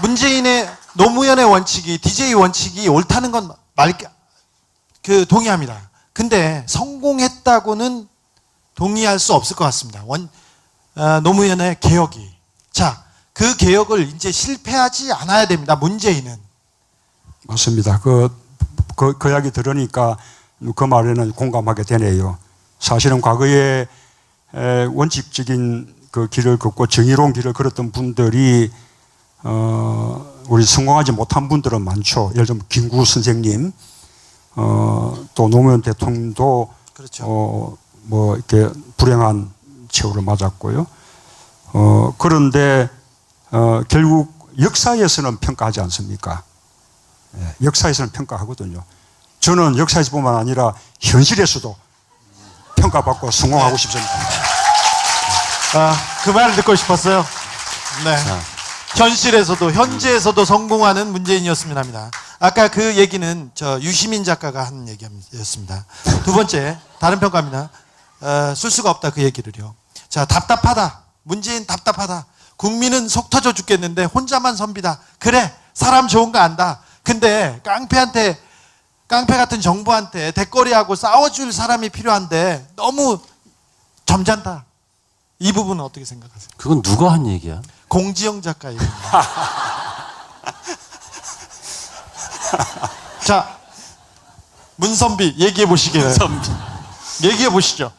문재인의 노무현의 원칙이 DJ 원칙이 옳다는 건 동의합니다. 근데 성공했다고는 동의할 수 없을 것 같습니다. 노무현의 개혁이. 자, 그 개혁을 이제 실패하지 않아야 됩니다. 문재인은. 맞습니다. 그 이야기 들으니까 그 말에는 공감하게 되네요. 사실은 과거에 원칙적인 그 길을 걷고 정의로운 길을 걸었던 분들이 우리 성공하지 못한 분들은 많죠. 예를 들면 김구 선생님, 또 노무현 대통령도 그렇죠. 뭐 이렇게 불행한 최후를 맞았고요. 그런데 결국 역사에서는 평가하지 않습니까? 역사에서는 평가하거든요. 저는 역사에서뿐만 아니라 현실에서도 평가받고 성공하고 싶습니다. 그 말을 듣고 싶었어요. 네. 현실에서도 현재에서도 성공하는 문재인이었으면 합니다. 아까 그 얘기는 저 유시민 작가가 한 얘기였습니다. 두 번째 다른 평가입니다. 쓸 수가 없다 그 얘기를요. 자, 답답하다. 문재인 답답하다. 국민은 속 터져 죽겠는데 혼자만 선비다. 그래, 사람 좋은 거 안다. 근데 깡패 같은 정부한테 대거리하고 싸워줄 사람이 필요한데 너무 점잖다. 이 부분은 어떻게 생각하세요? 그건 누가 한 얘기야? 공지영 작가 얘기입니다. 자, 문선비 얘기해 보시기를. 얘기해 보시죠.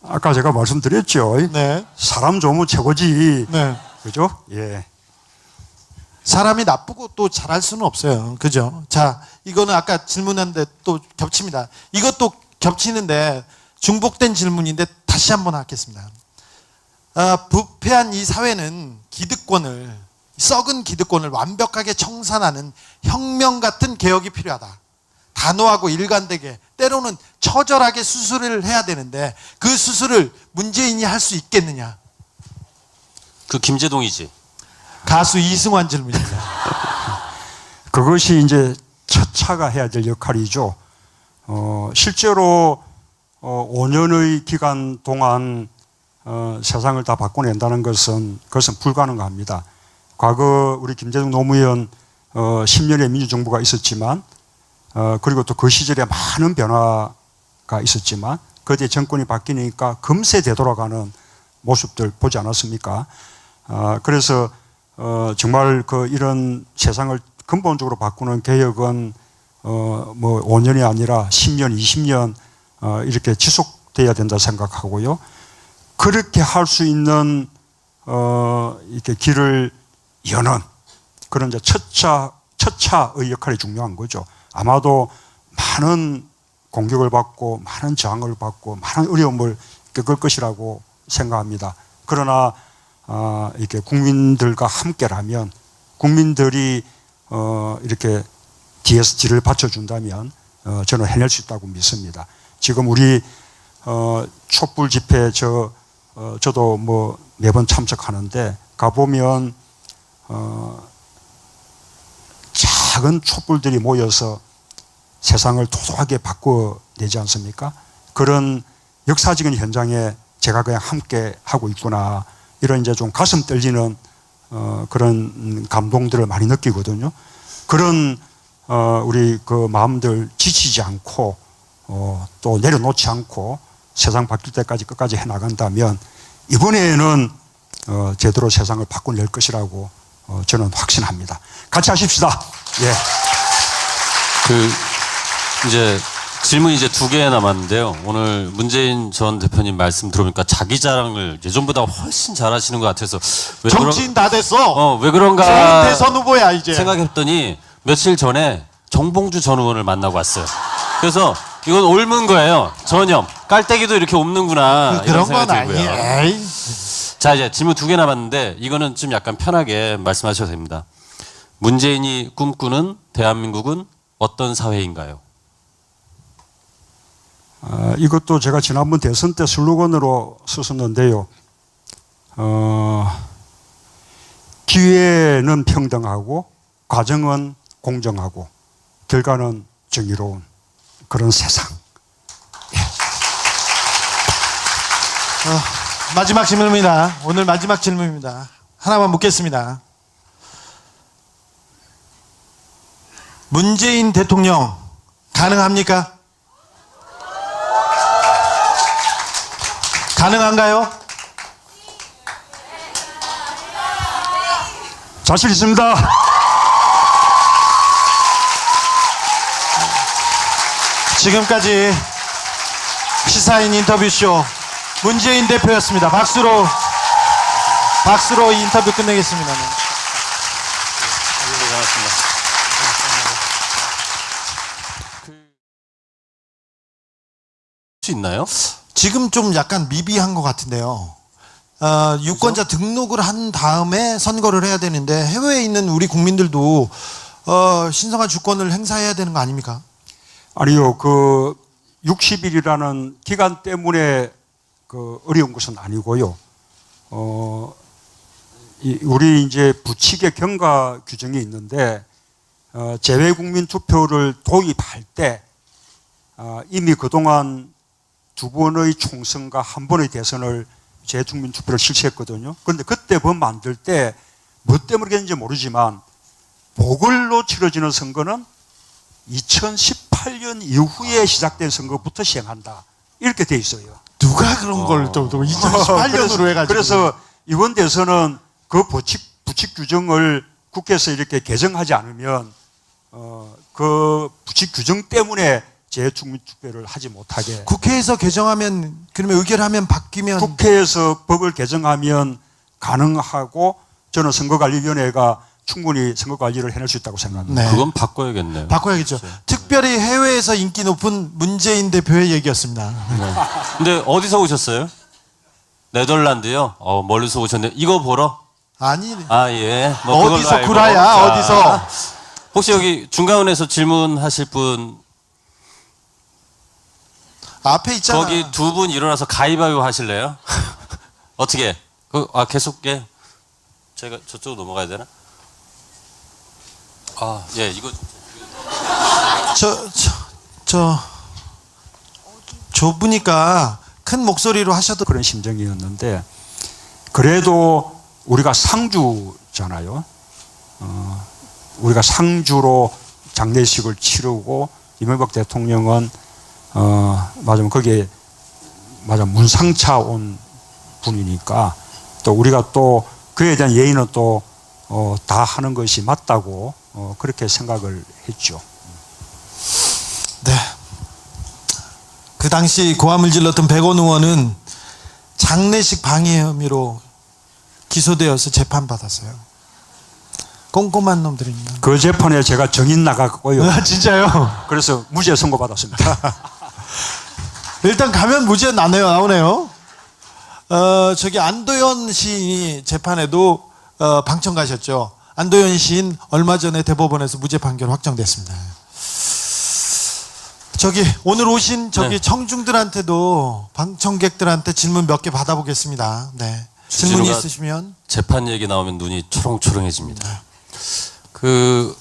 아까 제가 말씀드렸죠. 네. 사람 좋으면 최고지. 네. 그죠? 예. 사람이 나쁘고 또 잘할 수는 없어요. 그죠? 자, 이거는 아까 질문했는데 또 겹칩니다. 이것도 겹치는데 중복된 질문인데 다시 한번 하겠습니다. 부패한 이 사회는 썩은 기득권을 완벽하게 청산하는 혁명 같은 개혁이 필요하다. 단호하고 일관되게, 때로는 처절하게 수술을 해야 되는데 그 수술을 문재인이 할 수 있겠느냐? 그 김재동이지. 가수 이승환 질문입니다. 그것이 이제 차차가 해야 될 역할이죠. 실제로 5년의 기간 동안 세상을 다 바꿔낸다는 것은 불가능합니다. 과거 우리 김대중 노무현 10년의 민주정부가 있었지만, 그리고 또 그 시절에 많은 변화가 있었지만 그때 정권이 바뀌니까 금세 되돌아가는 모습들 보지 않았습니까? 그래서 정말 이런 세상을 근본적으로 바꾸는 개혁은 뭐 5년이 아니라 10년, 20년 이렇게 지속돼야 된다 생각하고요. 그렇게 할 수 있는 이렇게 길을 여는 그런 이제 첫차의 역할이 중요한 거죠. 아마도 많은 공격을 받고 많은 저항을 받고 많은 어려움을 겪을 것이라고 생각합니다. 그러나 이렇게 국민들과 함께라면 국민들이 이렇게 뒤에서 뒤를 받쳐준다면 저는 해낼 수 있다고 믿습니다. 지금 우리 촛불 집회 저도 뭐 매번 참석하는데 가보면 작은 촛불들이 모여서 세상을 도도하게 바꿔내지 않습니까? 그런 역사적인 현장에 제가 그냥 함께 하고 있구나 이런 이제 좀 가슴 떨리는 그런 감동들을 많이 느끼거든요. 그런 우리 그 마음들 지치지 않고 또 내려놓지 않고 세상 바뀔 때까지 끝까지 해나간다면 이번에는 제대로 세상을 바꿔낼 것이라고 저는 확신합니다. 같이 하십시다. 예. 이제 질문이 이제 2개 남았는데요. 오늘 문재인 전 대표님 말씀 들어보니까 자기 자랑을 예전보다 훨씬 잘하시는 것 같아서 왜 정치인 다 됐어. 왜 그런가 대선 후보야 이제. 생각했더니 며칠 전에 정봉주 전 의원을 만나고 왔어요. 그래서 이건 옮은 거예요. 전염. 깔때기도 이렇게 옮는구나. 그런 이런 건 생각이 들고요. 아니에요. 자, 이제 질문 2개 남았는데 이거는 좀 약간 편하게 말씀하셔도 됩니다. 문재인이 꿈꾸는 대한민국은 어떤 사회인가요? 이것도 제가 지난번 대선 때 슬로건으로 썼었는데요. 기회는 평등하고 과정은 공정하고 결과는 정의로운 그런 세상. 마지막 질문입니다. 오늘 마지막 질문입니다. 하나만 묻겠습니다. 문재인 대통령 가능합니까? 가능한가요? 자신 있습니다. 지금까지 시사인 인터뷰쇼 문재인 대표였습니다. 박수로 이 인터뷰 끝내겠습니다. 수 있나요? 지금 좀 약간 미비한 것 같은데요. 유권자 등록을 한 다음에 선거를 해야 되는데 해외에 있는 우리 국민들도 신성한 주권을 행사해야 되는 거 아닙니까? 아니요, 그 60일이라는 기간 때문에 그 어려운 것은 아니고요. 우리 이제 부칙의 경과 규정이 있는데 재외국민 투표를 도입할 때 이미 그동안 2번의 총선과 1번의 대선을 재외국민 투표를 실시했거든요. 그런데 그때 법 만들 때 뭐 때문에 그랬는지 모르지만 보궐로 치러지는 선거는 2018년 이후에 시작된 선거부터 시행한다. 이렇게 돼 있어요. 누가 그런 걸 또 2018년으로 해가지고. 그래서 이번 대선은 그 부칙 규정을 국회에서 이렇게 개정하지 않으면 그 부칙 규정 때문에 재외국민 투표를 하지 못하게. 국회에서 개정하면 그러면 의결하면 바뀌면 국회에서 법을 개정하면 가능하고 저는 선거관리위원회가 충분히 선거관리를 해낼 수 있다고 생각합니다. 네. 그건 바꿔야겠네요. 바꿔야겠죠. 특별히 해외에서 인기 높은 문재인 대표의 얘기였습니다. 네. 근데 어디서 오셨어요? 네덜란드요? 멀리서 오셨네요. 이거 보러? 아니 예. 뭐 그걸로 어디서 알고. 구라야 자, 어디서? 혹시 여기 중간원에서 질문하실 분 앞에 있잖아. 거기 2분 일어나서 가위바위보 하실래요? 어떻게? 계속 제가 저쪽으로 넘어가야 되나? 예, 이거 좁으니까 큰 목소리로 하셔도 그런 심정이었는데 그래도 우리가 상주잖아요. 우리가 상주로 장례식을 치르고 이명박 대통령은 맞으면 거기에 문상차 온 분이니까 또 우리가 또 그에 대한 예의는 또 다 하는 것이 맞다고 그렇게 생각을 했죠. 네. 그 당시 고함을 질렀던 백원 의원은 장례식 방해 혐의로 기소되어서 재판받았어요. 꼼꼼한 놈들입니다. 그 재판에 제가 정인 나갔고요. 아, 진짜요? 그래서 무죄 선고받았습니다. 일단 가면 무죄 나오네요. 저기 안도현 시인이 재판에도 방청 가셨죠. 안도현 시인 얼마 전에 대법원에서 무죄 판결 확정됐습니다. 저기 오늘 오신 저기 네. 청중들한테도 방청객들한테 질문 몇 개 받아보겠습니다. 네. 질문 주진우가 있으시면. 재판 얘기 나오면 눈이 초롱초롱해집니다. 그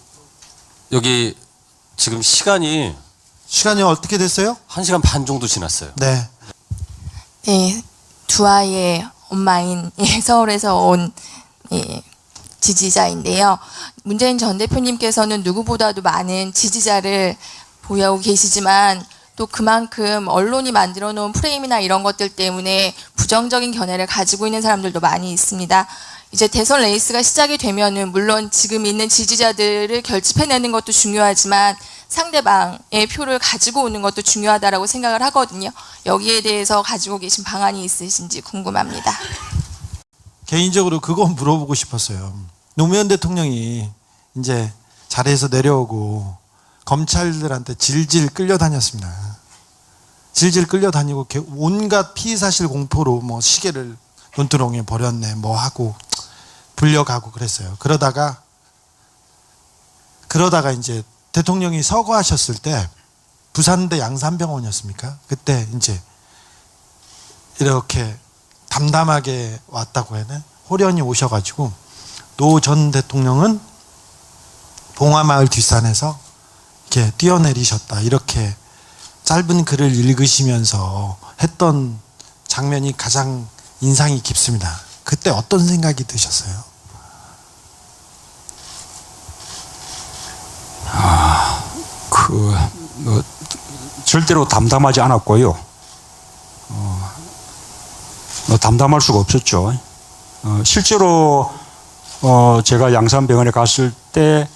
여기 지금 시간이 어떻게 됐어요? 1시간 반 정도 지났어요. 네. 네, 두 아이의 엄마인 서울에서 온 지지자인데요. 문재인 전 대표님께서는 누구보다도 많은 지지자를 보유하고 계시지만 또 그만큼 언론이 만들어 놓은 프레임이나 이런 것들 때문에 부정적인 견해를 가지고 있는 사람들도 많이 있습니다. 이제 대선 레이스가 시작이 되면은 물론 지금 있는 지지자들을 결집해내는 것도 중요하지만 상대방의 표를 가지고 오는 것도 중요하다라고 생각을 하거든요. 여기에 대해서 가지고 계신 방안이 있으신지 궁금합니다. 개인적으로 그거 물어보고 싶었어요. 노무현 대통령이 이제 자리에서 내려오고 검찰들한테 질질 끌려다녔습니다. 질질 끌려다니고 온갖 피의사실 공포로 뭐 시계를 눈두렁에 버렸네 뭐 하고 불려가고 그랬어요. 그러다가 이제 대통령이 서거하셨을 때 부산대 양산병원이었습니까? 그때 이제 이렇게 담담하게 왔다고 해야 되나? 호련히 오셔가지고 노 전 대통령은 봉화마을 뒷산에서 이렇게 뛰어내리셨다. 이렇게 짧은 글을 읽으시면서 했던 장면이 가장 인상이 깊습니다. 그때 어떤 생각이 드셨어요? 절대로 담담하지 않았고요. 담담할 수가 없었죠. 실제로 제가 양산병원에 갔을 때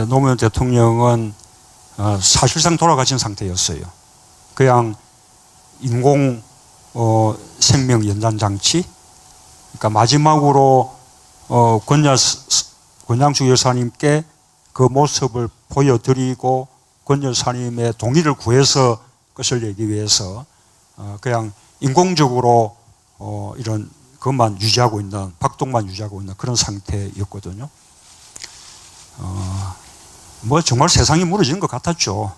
노무현 대통령은 사실상 돌아가신 상태였어요. 그냥 인공 생명 연장 장치. 그러니까 마지막으로 권양숙 여사님께 그 모습을 보여드리고 권 여사님의 동의를 구해서 그것을 내기 위해서 그냥 인공적으로 이런 것만 유지하고 있는, 박동만 유지하고 있는 그런 상태였거든요. 뭐 정말 세상이 무너지는 것 같았죠.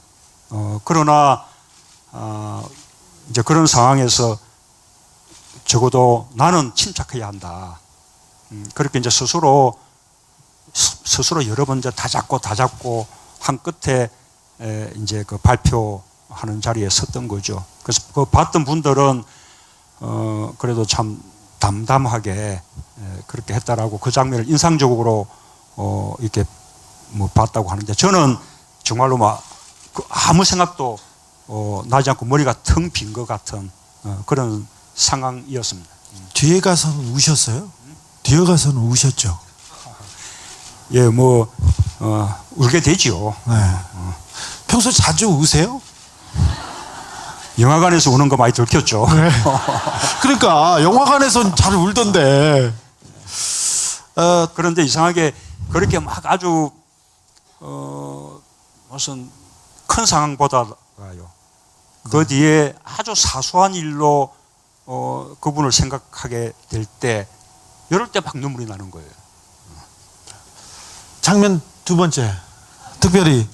그러나 이제 그런 상황에서 적어도 나는 침착해야 한다. 그렇게 이제 스스로 여러 번 이제 다 잡고 한 끝에 이제 그 발표하는 자리에 섰던 거죠. 그래서 그 봤던 분들은 그래도 참 담담하게 그렇게 했다라고 그 장면을 인상적으로 이렇게 뭐 봤다고 하는데 저는 정말로 막 아무 생각도 나지 않고 머리가 텅 빈 것 같은 그런 상황이었습니다. 뒤에 가서는 우셨어요? 뒤에 가서는 우셨죠? 예, 뭐 울게 되지요. 네. 평소 자주 우세요? 영화관에서 우는 거 많이 들켰죠. 네. 그러니까 영화관에서는 잘 울던데. 그런데 이상하게 그렇게 막 아주 무슨 큰 상황보다가요. 그 뒤에 아주 사소한 일로 그분을 생각하게 될 때 이럴 때 막 눈물이 나는 거예요. 장면 두 번째, 특별히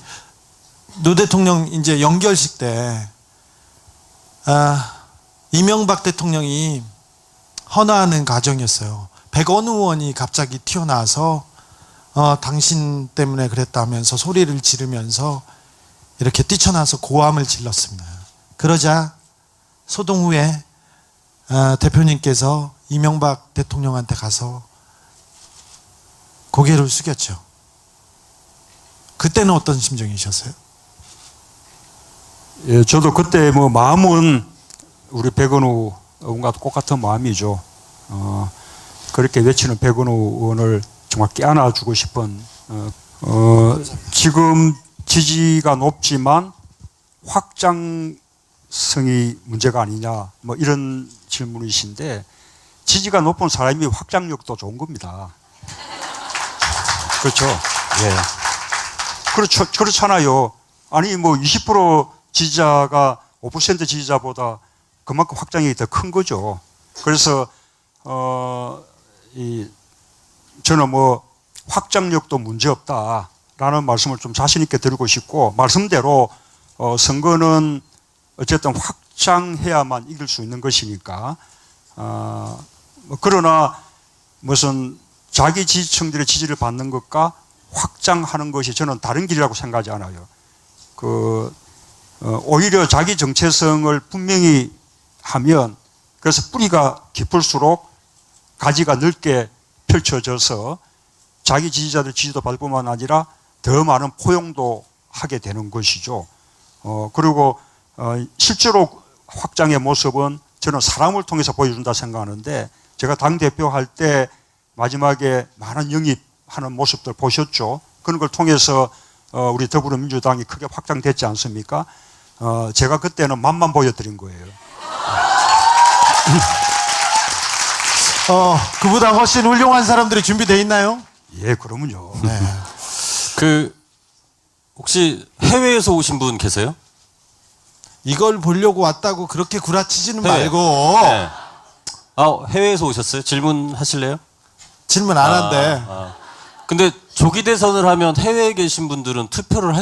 노 대통령 이제 연결식 때 이명박 대통령이 헌화하는 과정이었어요. 백원 의원이 갑자기 튀어나와서 당신 때문에 그랬다면서 소리를 지르면서 이렇게 뛰쳐나와서 고함을 질렀습니다. 그러자 소동 후에 대표님께서 이명박 대통령한테 가서 고개를 숙였죠. 그때는 어떤 심정이셨어요? 예, 저도 그때 뭐 마음은 우리 백은우 의원과 똑같은 마음이죠. 그렇게 외치는 백은우 의원을 정말 껴안아주고 싶은 지금 지지가 높지만 확장성이 문제가 아니냐, 뭐 이런 질문이신데, 지지가 높은 사람이 확장력도 좋은 겁니다. 그렇죠. 예. 그렇잖아요. 아니, 뭐 20% 지지자가 5% 지지자보다 그만큼 확장력이 더 큰 거죠. 그래서, 저는 뭐 확장력도 문제 없다라는 말씀을 좀 자신있게 드리고 싶고, 말씀대로, 선거는 어쨌든 확장해야만 이길 수 있는 것이니까, 그러나 무슨 자기 지지층들의 지지를 받는 것과 확장하는 것이 저는 다른 길이라고 생각하지 않아요. 오히려 자기 정체성을 분명히 하면, 그래서 뿌리가 깊을수록 가지가 넓게 펼쳐져서 자기 지지자들 지지도 받을 뿐만 아니라 더 많은 포용도 하게 되는 것이죠. 그리고 실제로 확장의 모습은 저는 사람을 통해서 보여준다 생각하는데, 제가 당대표 할 때 마지막에 많은 영입하는 모습들 보셨죠. 그런 걸 통해서 우리 더불어민주당이 크게 확장됐지 않습니까? 제가 그때는 맛만 보여드린 거예요. 그보다 훨씬 훌륭한 사람들이 준비되어 있나요? 예, 그러면요. 네. 혹시 해외에서 오신 분 계세요? 이걸 보려고 왔다고 그렇게 구라치지는 해외. 말고 네. 해외에서 오셨어요? 질문하실래요? 질문 안 한대. 근데 조기 대선을 하면 해외에 계신 분들은 투표를 할 수